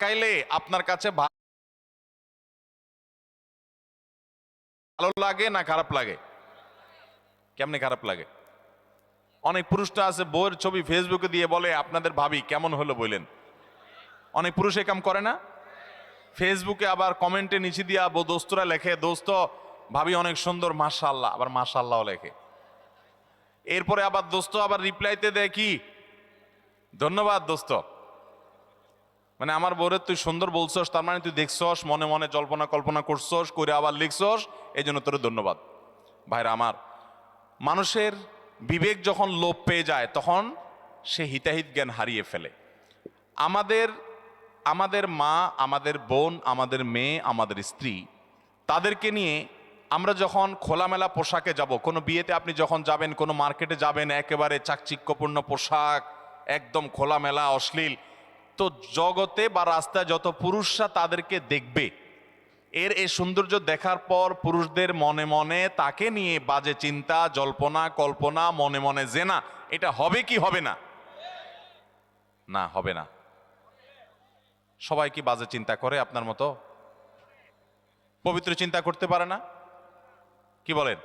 তাকাইলে আপনার কাছে ভালো লাগে না খারাপ লাগে? কেমনে খারাপ লাগে? অনেক পুরুষটা আছে বউয়ের ছবি ফেসবুকে দিয়ে বলে আপনাদের ভাবি কেমন হলো বললেন। অনেক পুরুষ এ কাম করে না? ফেসবুকে আবার কমেন্টে নিচে দিয়া দোস্তরা লেখে, দোস্ত ভাবি অনেক সুন্দর মাশাআল্লাহ, আবার মাশাআল্লাহ লেখে। এরপরে আবার দোস্ত আবার রিপ্লাইতে দেয় কি, ধন্যবাদ দোস্ত। মানে আমার বউরে তুই সুন্দর বলছস, তার মানে তুই দেখছস, মনে মনে জল্পনা কল্পনা করছস, করে আবার লিখছস, এই জন্য তোর ধন্যবাদ। ভাইরা আমার, মানুষের বিবেক যখন লোপ পেয়ে যায় তখন সে হিতাহিত জ্ঞান হারিয়ে ফেলে। আমাদের মা, আমাদের বোন, আমাদের মেয়ে, আমাদের স্ত্রী, তাদেরকে নিয়ে আমরা যখন খোলামেলা পোশাকে যাব, কোনো বিয়েতে আপনি যখন যাবেন, কোনো মার্কেটে যাবেন, একেবারে চাকচিক্যপূর্ণ পোশাক, একদম খোলামেলা অশ্লীল, তো জগতে বা রাস্তায় যত পুরুষরা তাদেরকে দেখবে, এই সৌন্দর্য দেখার পর পুরুষদের মনে মনে তাকে নিয়ে বাজে চিন্তা, জল্পনা কল্পনা, মনে মনে জেনা, এটা হবে কি হবে না? না, হবে না। সবাই কি বাজে চিন্তা করে আপনার মতো? পবিত্র চিন্তা করতে পারে না? কি বলেন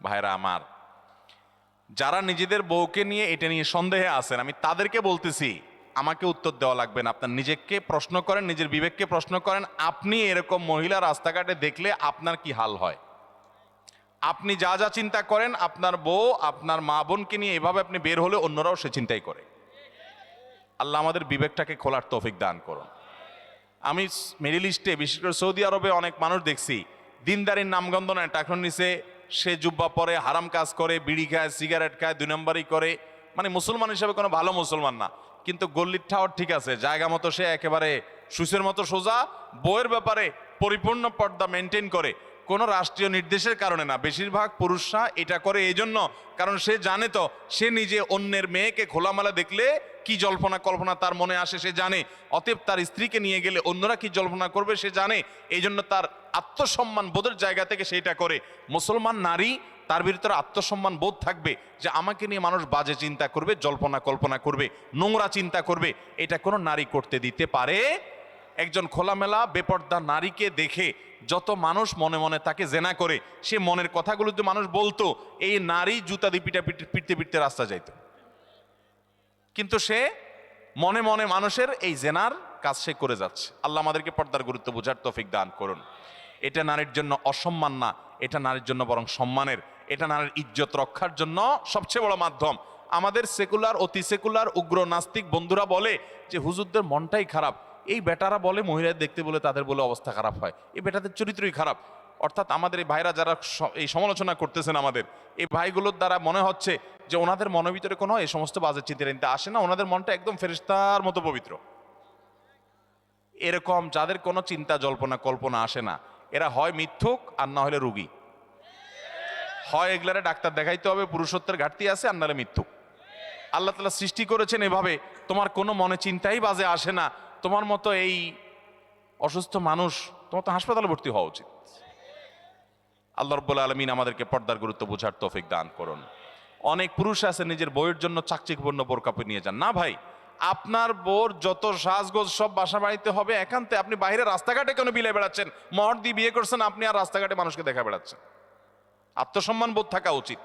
ভাইরা আমার? যারা নিজেদের বউকে নিয়ে এটা নিয়ে সন্দেহে আছেন, আমি তাদেরকে বলতেছি, আমাকে উত্তর দেওয়া লাগবে না, আপনার নিজেকে প্রশ্ন করেন, নিজের বিবেককে প্রশ্ন করেন। আপনি এরকম মহিলা রাস্তাঘাটে দেখলে আপনার কি হাল হয়? আপনি যা যা চিন্তা করেন, আপনার বউ, আপনার মা বোনকে নিয়ে এভাবে আপনি বের হলে অন্যরাও সে চিন্তাই করে। আল্লাহ আমাদের বিবেকটাকে খোলার তৌফিক দান করুন। আমি মিডল ইস্টে, বিশেষ করে সৌদি আরবে অনেক মানুষ দেখছি, দিনদারির নামগন্ধ নেয়, টাকার নিচে সে জুব্বা পরে, হারাম কাজ করে, বিড়ি খায়, সিগারেট খায়, 2 নম্বরই করে, মানে মুসলমান হিসেবে কোনো ভালো মুসলমান না। কিন্তু গল্লির ঠাওয়ার ঠিক আছে, জায়গা মতো সে একেবারে সুসের মতো সোজা, বইয়ের ব্যাপারে পরিপূর্ণ পর্দা মেনটেন করে। কোনো রাষ্ট্রীয় নির্দেশের কারণে না, বেশিরভাগ পুরুষরা এটা করে এই জন্য, কারণ সে জানে তো সে নিজে অন্যের মেয়েকে খোলামেলা দেখলে কি জল্পনা কল্পনা তার মনে আসে সে জানে, অতএব তার স্ত্রীকে নিয়ে গেলে অন্যরা কি জল্পনা করবে সে জানে, এই জন্য তার আত্মসম্মান বোধের জায়গা থেকে সেটা করে। মুসলমান নারী, তার ভিতরে আত্মসম্মান বোধ থাকবে যে আমাকে নিয়ে মানুষ বাজে চিন্তা করবে, জল্পনা কল্পনা করবে, নোংরা চিন্তা করবে, এটা কোনো নারী করতে দিতে পারে? একজন খোলামেলা বেপর্দা নারীকে দেখে যত মানুষ মনে মনে তাকে জেনা করে, সে মনের কথাগুলো যদি মানুষ বলতো, এই নারী জুতা দিয়ে পিটতে পিটতে রাস্তা যাইত। কিন্তু সে মনে মনে মানুষের এই জেনার কাজ সে করে যাচ্ছে। আল্লাহ আমাদেরকে পর্দার গুরুত্ব বোঝার তৌফিক দান করুন। এটা নারীর জন্য অসম্মান না, এটা নারীর জন্য বরং সম্মানের, এটা নারীর ইজ্জত রক্ষার জন্য সবচেয়ে বড় মাধ্যম। আমাদের সেকুলার, অতি সেকুলার, উগ্র নাস্তিক বন্ধুরা বলে যে হুজুরদের মনটাই খারাপ, এই বেটারা বলে মহিলাদের দেখতে বলে তাদের বলে অবস্থা খারাপ হয়, এই বেটাদের চরিত্রই খারাপ। অর্থাৎ আমাদের এই ভাইরা যারা এই সমালোচনা করতেছেন, আমাদের এই ভাইগুলোর দ্বারা মনে হচ্ছে যে ওনাদের মনের ভিতরে কোনো এই সমস্ত বাজে চিন্তা আসে না, ওনাদের মনটা একদম ফেরেশতার মতো পবিত্র। এরকম যাদের কোনো চিন্তা জল্পনা কল্পনা আসে না, এরা হয় মিথ্যুক আর না হলে রুগী। হয় এগুলারে ডাক্তার দেখাইতে হবে, পুরুষত্বের ঘাটতি আছে, আর নাহলে মিথ্যুক। আল্লাহ তাআলা সৃষ্টি করেছেন এভাবে, তোমার কোনো মনে চিন্তাই বাজে আসে না, তোমার মতো এই অসুস্থ মানুষ, তোমার তো হাসপাতালে ভর্তি হওয়া উচিত। আল্লাহ রাব্বুল আলামিন আমাদেরকে পর্দার গুরুত্ব বোঝার তৌফিক দান করুন। অনেক পুরুষ আছে নিজের বউয়ের জন্য চাকচিক্যপূর্ণ বোরকা পরে নিয়ে যান। না ভাই, আপনার বউর যত সাজগোজ সব বাসা বাড়িতে হবে একান্তে। আপনি বাইরে রাস্তাঘাটে কেন বিলে বেড়াচ্ছেন? মহর দিয়ে বিয়ে করছেন আপনি, আর রাস্তাঘাটে মানুষকে দেখা বেড়াচ্ছেন। আত্মসম্মান বোধ থাকা উচিত।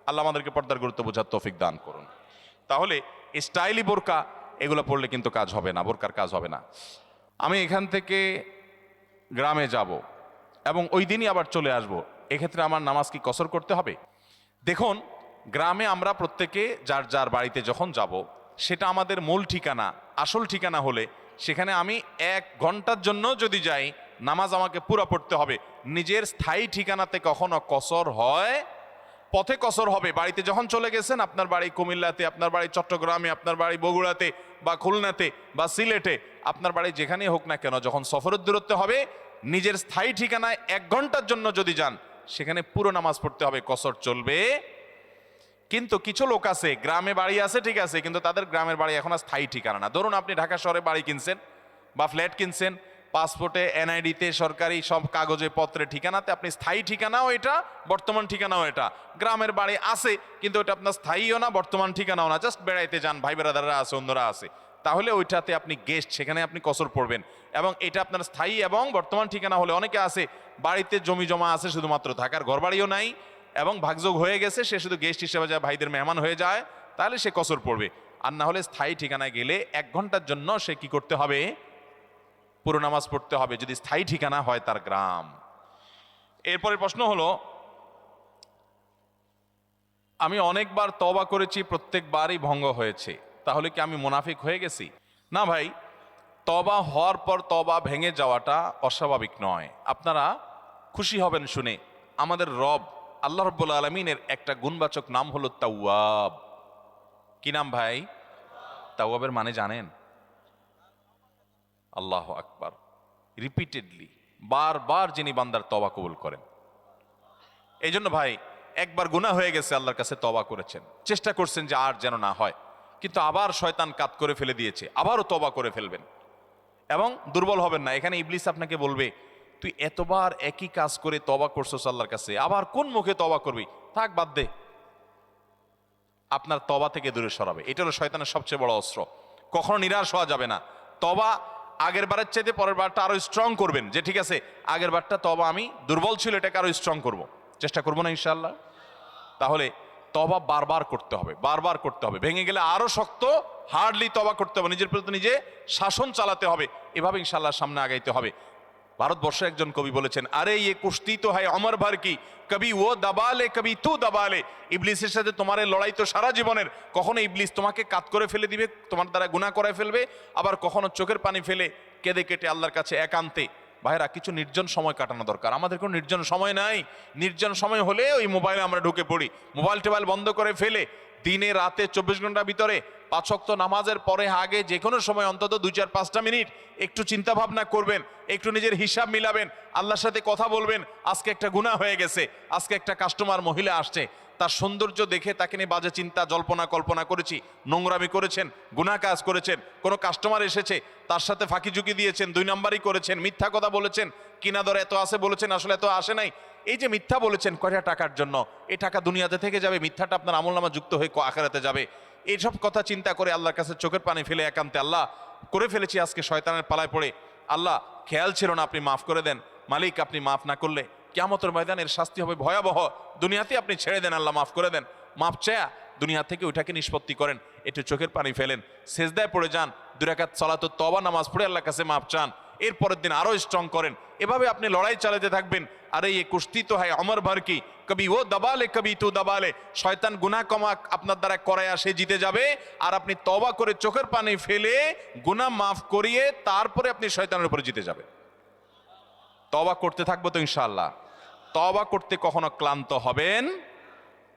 আল্লাহ আমাদেরকে পর্দার গুরুত্ব বোঝার তৌফিক দান করুন। তাহলে স্টাইলি বোরকা এগুলো পড়লে কিন্তু কাজ হবে না, বোরকার কাজ হবে না। আমি এখান থেকে গ্রামে যাব এবং ওই দিনই আবার চলে আসব, এক্ষেত্রে আমার নামাজ কি কসর করতে হবে? দেখুন, গ্রামে আমরা প্রত্যেকে যার যার বাড়িতে যখন যাব, সেটা আমাদের মূল ঠিকানা, আসল ঠিকানা হলে সেখানে আমি 1 ঘন্টার জন্য যদি যাই, নামাজ আমাকে পুরো পড়তে হবে। নিজের স্থায়ী ঠিকানাতে কখনো কসর হয়? পথে কসর হবে। বাড়িতে যখন চলে গেছেন, আপনার বাড়ি কুমিল্লাতে, আপনার বাড়ি চট্টগ্রামে, আপনার বাড়ি বগুড়াতে বা খুলনাতে বা সিলেটে, আপনার বাড়ি যেখানেই হোক না কেন, যখন সফরের দূরত্ব হবে, নিজের স্থায়ী ঠিকানায় 1 ঘন্টার জন্য যদি যান, সেখানে পুরো নামাজ পড়তে হবে, কসর চলবে। কিন্তু কিছু লোক আছে, গ্রামে বাড়ি আছে ঠিক আছে, কিন্তু তাদের গ্রামের বাড়ি এখন আর স্থায়ী ঠিকানা না। ধরুন আপনি ঢাকা শহরে বাড়ি কিনছেন বা ফ্ল্যাট কিনছেন, পাসপোর্টে, এনআইডিতে, সরকারি সব কাগজে পত্রে ঠিকানাতে আপনি স্থায়ী ঠিকানাও এটা, বর্তমান ঠিকানাও এটা। গ্রামের বাড়ি আছে কিন্তু এটা আপনার স্থায়ীও না, বর্তমান ঠিকানাও না, জাস্ট বেড়াইতে যান, ভাই বেড়াদাররা আছে, অন্যরা আছে। তাহলে ওইটাতে আপনি গেস্ট, সেখানে আপনি কসর পড়বেন। এবং এটা আপনার স্থায়ী এবং বর্তমান ঠিকানা হলে, অনেকে আছে বাড়িতে জমি জমা আছে শুধুমাত্র, থাকার ঘর বাড়িও নাই এবং ভাগযোগ হয়ে গেছে, সে শুধু গেস্ট হিসেবে যায়, ভাইদের মেহমান হয়ে যায়, তাহলে সে কসর পড়বে। আর না হলে স্থায়ী ঠিকানায় গেলে 1 ঘন্টার জন্য সে কি করতে হবে? পুরো নামাজ পড়তে হবে, যদি স্থায়ী ঠিকানা হয় তার গ্রাম। এরপরে প্রশ্ন হলো, আমি অনেকবার তওবা করেছি, প্রত্যেকবারই ভঙ্গ হয়েছে, তাহলে কি আমি মুনাফিক হয়ে গেছি? না ভাই, তওবা হওয়ার পর তওবা ভেঙে যাওয়াটা অস্বাভাবিক নয়। আপনারা খুশি হবেন শুনে, আমাদের রব আল্লাহ রাব্বুল আলামিনের একটা গুণবাচক নাম হলো তাওয়াব। কি নাম ভাই? তাওয়াবের মানে জানেন? আল্লাহ আকবার। রিপিটেডলি, বারবার যিনি বান্দার তওবা কবুল করেন। এই জন্য ভাই, একবার গুনাহ হয়ে গেছে, আল্লাহর কাছে তওবা করেছেন, চেষ্টা করছেন যে আর যেন না হয়, কিন্তু আবার শয়তান কাত করে ফেলে দিয়েছে, আবারও তওবা করে ফেলবেন এবং দুর্বল হবেন না। এখানে ইবলিস আপনাকে বলবে, তুই এতবার একই কাজ করে তওবা করছস আল্লাহর কাছে, আবার কোন মুখে তওবা করবি? থাক, বাদ দে। আপনার তওবা থেকে দূরে সরাবে। এটা হলো শয়তানের সবচেয়ে বড় অস্ত্র। কখনো নিরাশ হওয়া যাবে না। তওবা আগের বারের চাইতে পরের বারটা আরো স্ট্রং করবেন, যে ঠিক আছে আগের বারটা তওবা আমি দুর্বল ছিল, এটাকে আরো স্ট্রং করব, চেষ্টা করবো না ইনশাআল্লাহ। তাহলে তওবা বারবার করতে হবে, বারবার করতে হবে। ভেঙে গেলে আরো শক্ত, হার্ডলি তওবা করতে হবে, নিজের প্রতি নিজে শাসন চালাতে হবে। এভাবে ইনশাআল্লাহ সামনে আগাইতে হবে। ভারতবর্ষে একজন কবি বলেছেন, আরে ইয়ে কুস্তি তো হয় অমর ভর কি, কবি ও দাবালে কবি তু দাবালে। ইবলিসের সাথে তোমার এই লড়াই তো সারা জীবনের। কখনো ইবলিস তোমাকে কাত করে ফেলে দিবে, তোমার দ্বারা গুনাহ করায় ফেলবে, আবার কখনো চোখের পানি ফেলে কেঁদে কেটে আল্লাহর কাছে একান্তে। ভাইরা, কিছু নির্জন সময় কাটানো দরকার। আমাদের কোনো নির্জন সময় নাই। নির্জন সময় হলে ওই মোবাইলে আমরা ঢুকে পড়ি, মোবাইল টোবাইল বন্ধ করে ফেলে দিনে রাতে 24 ঘন্টার ভিতরে 5 ওয়াক্ত নামাজের পরে আগে যে কোনো সময় অন্তত 2-4-5টা মিনিট একটু চিন্তা ভাবনা করবেন, একটু নিজের হিসাব মিলাবেন, আল্লাহর সাথে কথা বলবেন। আজকে একটা গুনাহ হয়ে গেছে, আজকে একটা কাস্টমার মহিলা আসছে, তার সৌন্দর্য দেখে তাকে নিয়ে বাজে চিন্তা জল্পনা কল্পনা করেছি, নোংরামি করেছেন, গুনাহ কাজ করেছেন। কোনো কাস্টমার এসেছে, তার সাথে ফাঁকি ঝুঁকি দিয়েছেন, 2 নাম্বারই করেছেন, মিথ্যা কথা বলেছেন, কিনা দর এত আসে বলেছেন, আসলে এত আসে নাই। এই যে মিথ্যা বলেছেন কয়টা টাকার জন্য, এই টাকা দুনিয়াতে থেকে যাবে, মিথ্যাটা আপনার আমলনামা যুক্ত হয়ে আখিরাতে যাবে। এইসব কথা চিন্তা করে আল্লাহর কাছে চোখের পানি ফেলে একান্তে, আল্লাহ করে ফেলেছি আজকে শয়তানের পালায় পড়ে, আল্লাহ খেয়াল ছিল না, আপনি মাফ করে দেন। মালিক, আপনি মাফ না করলে কিয়ামতের ময়দানের শাস্তি হবে ভয়াবহ। দুনিয়াতে আপনি ছেড়ে দেন, আল্লাহ মাফ করে দেন। মাফ চায়া দুনিয়া থেকে ওইটাকে নিষ্পত্তি করেন, একটু চোখের পানি ফেলেন, সেজদায় পড়ে যান, 2 রাকাত সালাতুত তওবা নামাজ পড়ে আল্লাহর কাছে মাফ চান, এরপরের দিন আরো স্ট্রং করেন। এভাবে আপনি লড়াই চালাতে থাকবেন। আরে ये কুস্তি তো হয় অমর ভর কি, কবি ও দবালে কবি তু দবালে। শয়তান গুনাহ কমা আপনার দ্বারা করায় সে জিতে যাবে, আর আপনি তওবা করে চোখের পানি ফেলে গুনাহ মাফ করিয়ে তারপরে আপনি শয়তানের উপরে জিতে যাবেন। তওবা করতে থাকবো তো ইনশাআল্লাহ। তওবা করতে কখনো ক্লান্ত হবেন,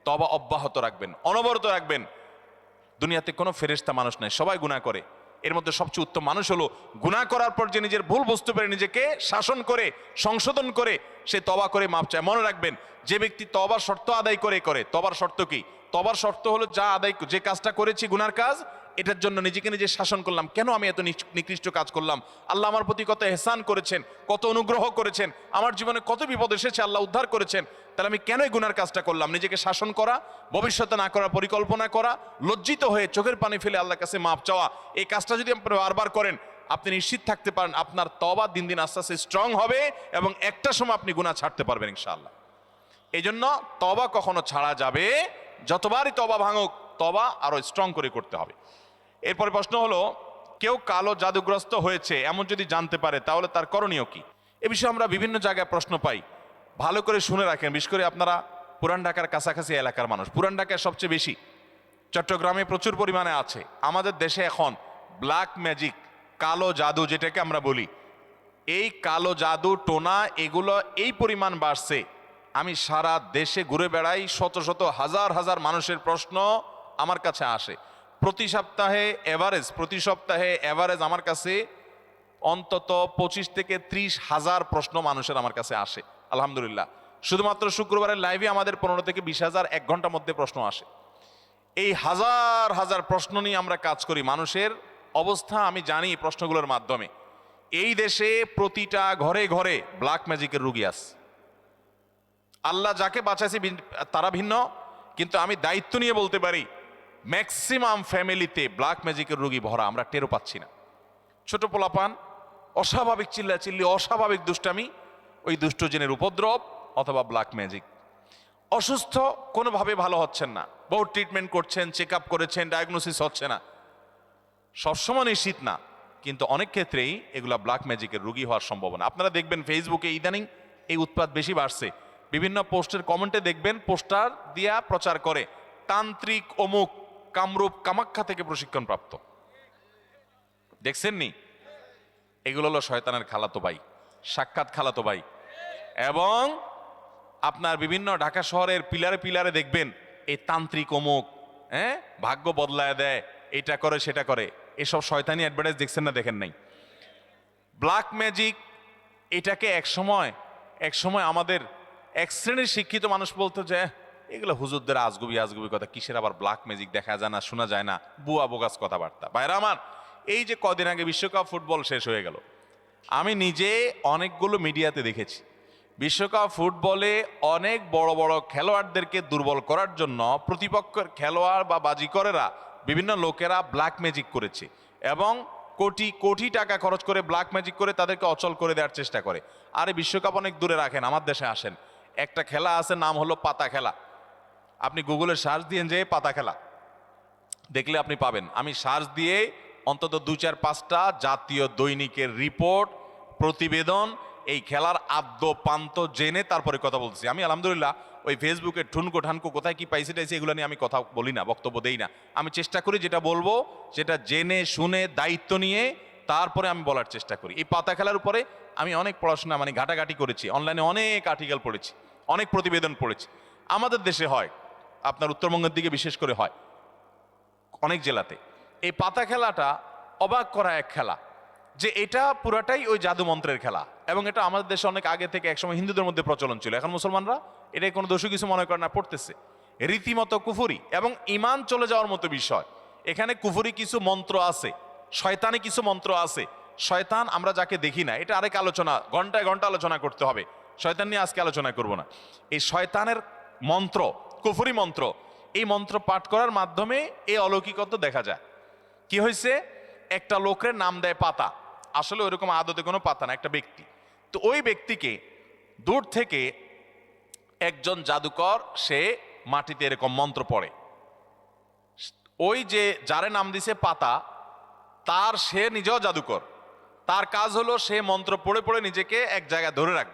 তওবা অব্যাহত রাখবেন, অনবরত রাখবেন। দুনিয়াতে কোনো ফেরেশতা মানুষ নাই, সবাই গুনাহ করে। এর মধ্যে সবচেয়ে উত্তম মানুষ হলো গুনাহ করার পর যে নিজের ভুল বুঝতে পারে, নিজেকে শাসন করে সংশোধন করে সে তওবা করে মাপ চায়। মনে রাখবেন, যে ব্যক্তি তওবার শর্ত আদায় করে তওবার শর্ত কি? তওবার শর্ত হলো যা আদায়, যে কাজটা করেছি গুনার কাজ, এটার জন্য নিজেকে নিজে শাসন করলাম, কেন আমি এত নিকৃষ্ট কাজ করলাম, আল্লাহ আমার প্রতি কত এহসান করেছেন, কত অনুগ্রহ করেছেন, আমার জীবনে কত বিপদ এসেছে, আল্লাহ উদ্ধার করেছেন, তাহলে আমি কেন এই গুনার কাজটা করলাম? নিজেকে শাসন করা, ভবিষ্যতে না করার পরিকল্পনা করা, লজ্জিত হয়ে চোখের পানি ফেলে আল্লাহর কাছে মাপ চাওয়া। এই কাজটা যদি আপনি বারবার করেন, আপনি নিশ্চিত থাকতে পারেন আপনার তওবা দিন দিন আস্তে আস্তে স্ট্রং হবে এবং একটা সময় আপনি গুনাহ ছাড়তে পারবেন ইনশাআল্লাহ। এই জন্য তওবা কখনো ছাড়া যাবে, যতবারই তওবা ভাঙুক, তওবা আরো স্ট্রং করে করতে হবে। এরপরে প্রশ্ন হলো, কেউ কালো জাদুগ্রস্ত হয়েছে এমন যদি জানতে পারে, তাহলে তার করণীয় কি? এ বিষয়ে আমরা বিভিন্ন জায়গায় প্রশ্ন পাই, ভালো করে শুনে রাখেন। বিশেষ করে আপনারা পুরান ঢাকার কাছাকাছি এলাকার মানুষ, পুরান ঢাকায় সবচেয়ে বেশি, চট্টগ্রামে প্রচুর পরিমাণে আছে। আমাদের দেশে এখন ব্ল্যাক ম্যাজিক, কালো জাদু যেটাকে আমরা বলি, এই কালো জাদু টোনা এগুলো এই পরিমাণ বাড়ছে। আমি সারা দেশে ঘুরে বেড়াই, শত শত হাজার হাজার মানুষের প্রশ্ন আমার কাছে আসে। প্রতি সপ্তাহে এভারেজ আমার কাছে অন্তত 25 থেকে 30 হাজার প্রশ্ন মানুষের আমার কাছে আসে। আলহামদুলিল্লাহ, শুধুমাত্র শুক্রবারের লাইভে আমাদের 15 থেকে 20 হাজার 1 ঘন্টার মধ্যে প্রশ্ন আসে। এই হাজার হাজার প্রশ্ন নিয়ে আমরা কাজ করি। মানুষের অবস্থা আমি জানি প্রশ্নগুলোর মাধ্যমে। এই দেশে প্রতিটা ঘরে ঘরে ব্ল্যাক ম্যাজিকের রুগী আছে। আল্লাহ যাকে বাঁচাইছে তারা ভিন্ন, কিন্তু আমি দায়িত্ব নিয়ে বলতে পারি, ম্যাক্সিমাম ফ্যামিলিতে ব্ল্যাক ম্যাজিকের রোগী ভরা, আমরা টেরও পাচ্ছি না। ছোট পোলাপান, অস্বাভাবিক চিল্লাচিল্লি, অস্বাভাবিক দুষ্টামি, ওই দুষ্ট জিনের উপদ্রব অথবা ব্ল্যাক ম্যাজিক। অসুস্থ, কোনোভাবে ভালো হচ্ছেন না, বহু ট্রিটমেন্ট করছেন, চেক আপ করেছেন, ডায়াগনোসিস হচ্ছে না। সবসময় নিশ্চিত না, কিন্তু অনেক ক্ষেত্রেই এগুলা ব্ল্যাক ম্যাজিকের রোগী হওয়ার সম্ভাবনা। আপনারা দেখবেন ফেসবুকে ইদানিং এই উৎপাত বেশি বাড়ছে। বিভিন্ন পোস্টের কমেন্টে দেখবেন পোস্টার দিয়া প্রচার করে তান্ত্রিক অমুক কামরূপ কামাখ্যা থেকে প্রশিক্ষণ প্রাপ্ত। দেখছেন নি? এগুলো হলো শয়তানের খালাতো ভাই, সাক্ষাৎ খালাতো ভাই। এবং আপনার বিভিন্ন ঢাকা শহরের পিলারে পিলারে দেখবেন এই তান্ত্রিক অমুক, ভাগ্য বদলায় দেয়, এটা করে সেটা করে, এসব শয়তানি অ্যাডভার্টাইজ দেখছেন না? দেখেন নাই? ব্ল্যাক ম্যাজিক এটাকে এক সময় আমাদের এক শ্রেণীর শিক্ষিত মানুষ বলতো যে এগুলো হুজুরদের আজগুবি আজগুবি কথা, কিসের আবার ব্ল্যাক ম্যাজিক, দেখা যায় না, শোনা যায় না, বুয়া বোগাস কথাবার্তা। ভাইরা আমার, এই যে কদিন আগে বিশ্বকাপ ফুটবল শেষ হয়ে গেল, আমি নিজে অনেকগুলো মিডিয়াতে দেখেছি বিশ্বকাপ ফুটবলে অনেক বড় বড় খেলোয়াড়দেরকে দুর্বল করার জন্য প্রতিপক্ষের খেলোয়াড় বা বাজিকরেরা, বিভিন্ন লোকেরা ব্ল্যাক ম্যাজিক করেছে এবং কোটি কোটি টাকা খরচ করে ব্ল্যাক ম্যাজিক করে তাদেরকে অচল করে দেওয়ার চেষ্টা করে। আরে বিশ্বকাপ অনেক দূরে রাখেন, আমার দেশে আসেন। একটা খেলা আছে, নাম হলো পাতা খেলা। আপনি গুগলে সার্চ দিয়ে যে পাতা খেলা দেখলে আপনি পাবেন। আমি সার্চ দিয়ে অন্তত 2-4-5টা জাতীয় দৈনিকের রিপোর্ট, প্রতিবেদন, এই খেলার আদ্য পান্ত জেনে তারপরে কথা বলছি। আমি আলহামদুলিল্লাহ ওই ফেসবুকে ঠুনকো ঠানকো কোথায় কি পাইছে টাইছে এগুলো নিয়ে আমি কথা বলি না, বক্তব্য দেই না। আমি চেষ্টা করি যেটা বলবো সেটা জেনে শুনে দায়িত্ব নিয়ে তারপরে আমি বলার চেষ্টা করি। এই পাতা খেলার উপরে আমি অনেক পড়াশোনা ঘাটাঘাটি করেছি, অনলাইনে অনেক আর্টিকেল পড়েছি, অনেক প্রতিবেদন পড়েছি। আমাদের দেশে হয়, আপনার উত্তরবঙ্গের দিকে বিশেষ করে হয়, অনেক জেলাতে। এই পাতা খেলাটা অবাক করা এক খেলা, যে এটা পুরাটাই ওই জাদু মন্ত্রের খেলা। এবং এটা আমাদের দেশে অনেক আগে থেকে একসময় হিন্দুদের মধ্যে প্রচলন ছিল, এখন মুসলমানরা এটাই কোনো দোষী কিছু মনে করে না, পড়তেছে। রীতিমতো কুফুরি এবং ইমান চলে যাওয়ার মতো বিষয়। এখানে কুফুরি কিছু মন্ত্র আছে, শয়তানি কিছু মন্ত্র আছে। শয়তান আমরা যাকে দেখি না, এটা আরেক আলোচনা, ঘন্টায় ঘন্টা আলোচনা করতে হবে, শয়তান নিয়ে আজকে আলোচনা করব না। এই শয়তানের মন্ত্র, কুফুরি মন্ত্র, এই মন্ত্র পাঠ করার মাধ্যমে এই অলৌকিকত্ব দেখা যায়। কি হয়েছে, একটা লোকের নাম দেয় পাতা, আসলে ওইরকম আদতে কোনো পাতা না, একটা ব্যক্তি। তো ওই ব্যক্তিকে দূর থেকে একজন জাদুকর, সে মাটিতে এরকম মন্ত্র পড়ে, ওই যে যারে নাম দিছে পাতা, সে নিজেও জাদুকর, তার কাজ হলো সে মন্ত্র পড়ে পড়ে নিজেকে এক জায়গায় ধরে রাখবে।